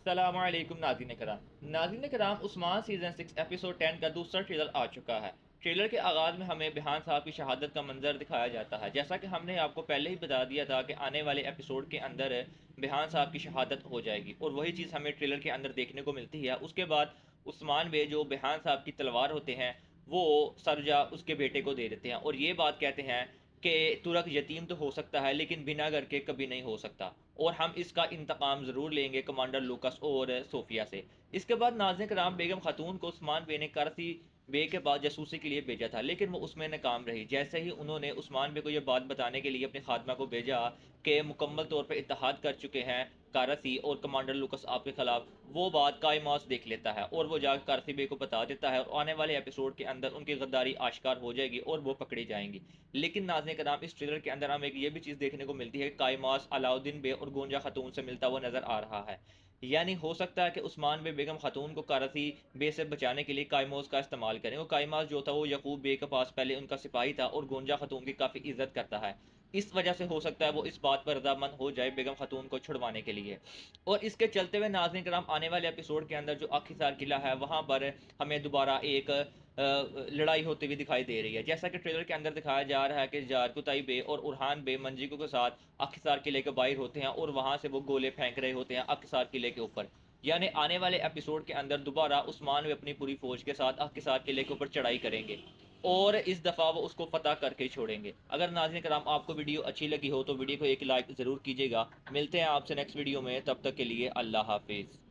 अस्सलामुअलैकुम नाज़रीन कराम उस्मान सीज़न 6 एपिसोड 10 का दूसरा ट्रेलर आ चुका है। ट्रेलर के आगाज़ में हमें बिहान साहब की शहादत का मंजर दिखाया जाता है। जैसा कि हमने आपको पहले ही बता दिया था कि आने वाले एपिसोड के अंदर बिहान साहब की शहादत हो जाएगी और वही चीज़ हमें ट्रेलर के अंदर देखने को मिलती है। उसके बाद उस्मान बे जो बिहान साहब की तलवार होते हैं वो सरजा उसके बेटे को दे देते हैं और ये बात कहते हैं कि तुरक यतीम तो हो सकता है लेकिन बिना घर के कभी नहीं हो सकता और हम इसका इंतकाम ज़रूर लेंगे कमांडर लूकस और सोफिया से। इसके बाद नाज़िन कराम बेगम खातून को उस्मान बे ने करसी बे के बाद जासूसी के लिए भेजा था लेकिन वो उसमें नाकाम रही। जैसे ही उन्होंने उस्मान बे को यह बात बताने के लिए अपने खात्मा को भेजा कि मुकम्मल तौर पर इत्तेहाद कर चुके हैं कारसी और कमांडर लूकस आपके खिलाफ, वो बात कायमास देख लेता है और वो जाकर कारसी बे को बता देता है और आने वाले एपिसोड के अंदर उनकी गद्दारी आश्कार हो जाएगी और वो पकड़ी जाएंगी। लेकिन नाज़रीन कराम इस ट्रेलर के अंदर हमें एक ये भी चीज़ देखने को मिलती है कि कायमास अलाउद्दीन बे और गोंजा खातून से मिलता हुआ नजर आ रहा है। यानी हो सकता है कि उस्मान बे बेगम खातून को कारसी बे से बचाने के लिए कायमोस का इस्तेमाल करें। वो कायमास जो था वो यकूब बे के पास पहले उनका सिपाही था और गोंजा खातून की काफ़ी इज्जत करता है। इस वजह से हो सकता है वो इस बात पर रजामंद हो जाए बेगम खातून को छुड़वाने के लिए। और इसके चलते हुए नाज़रीन कराम आने वाले एपिसोड के अंदर जो आखिरकार किला है वहाँ पर हमें दोबारा एक लड़ाई होती हुई दिखाई दे रही है। जैसा कि ट्रेलर के अंदर दिखाया जा रहा है कि जारकुताई बे और उरहान बे मंजीको के साथ अक्सार किले के बाहर होते हैं और वहां से वो गोले फेंक रहे होते हैं अक्सार किले के ऊपर। यानी आने वाले एपिसोड के अंदर दोबारा उस्मान वे अपनी पूरी फौज के साथ अक्सार किले के ऊपर चढ़ाई करेंगे और इस दफ़ा वो उसको फतह करके ही छोड़ेंगे। अगर नाज़रीन कराम आपको वीडियो अच्छी लगी हो तो वीडियो को एक लाइक ज़रूर कीजिएगा। मिलते हैं आपसे नेक्स्ट वीडियो में, तब तक के लिए अल्लाह हाफिज़।